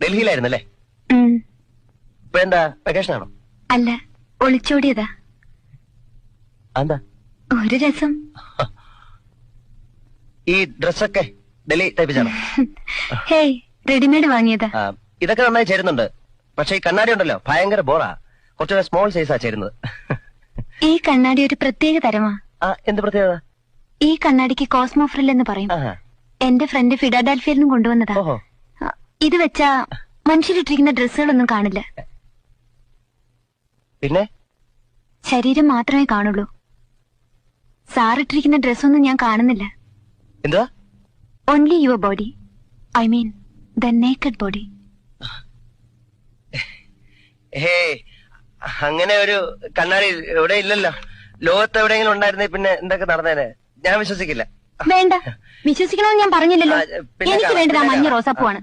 ഡൽഹിയിലായിരുന്നല്ലേ? ഇപ്പൊ എന്താ വെക്കേഷൻ ആണോ? അല്ല, ഒളിച്ചോടിയതാ. എന്താ ഒരു രസം. ഈ ഡ്രസ്സൊക്കെ ഡൽഹി തയ്പ്പിച്ചാണോ? ഹേയ്, റെഡിമെയ്ഡ് വാങ്ങിയതാ. ഇതൊക്കെ നന്നായി ചേരുന്നുണ്ട്. പക്ഷെ ഈ കണ്ണാടി ഉണ്ടല്ലോ ഭയങ്കര ബോറാ. കുറച്ചുകൂടെ സ്മോൾ സൈസാ ചേരുന്നത്. ഈ കണ്ണാടി ഒരു പ്രത്യേക തരമാ. എന്ത് പ്രത്യേകത? ഈ കണ്ണാടിക്ക് കോസ്മോ ഫ്രിൽ എന്ന് പറയും. എന്റെ ഫ്രണ്ട് ഫിലാഡൽഫിയയിൽ നിന്നും കൊണ്ടുവന്നതാ. ഇത് വെച്ചാ മനുഷ്യരിട്ടിരിക്കുന്ന ഡ്രസ്സുകളൊന്നും കാണില്ല. പിന്നെ ശരീരം മാത്രമേ കാണുള്ളൂ. സാറിട്ടിരിക്കുന്ന ഡ്രസ്സൊന്നും ഞാൻ കാണുന്നില്ല. എന്താ? Only your body. I mean the naked body. Hey, അങ്ങനെ ഒരു കണ്ണാടി ഇവിടെ ഇല്ലല്ലോ. ലോകത്ത് എവിടെയെങ്കിലും ഉണ്ടായിരുന്നേ പിന്നെ എന്തൊക്കെ നടന്നേനെ? ഞാൻ വിശ്വസിക്കില്ല. വേണ്ട, വിശ്വസിക്കണമെന്ന് ഞാൻ പറഞ്ഞില്ലല്ലോ. എനിക്ക് വേണ്ടത് ആ മഞ്ഞ റോസാപ്പൂവാണ്.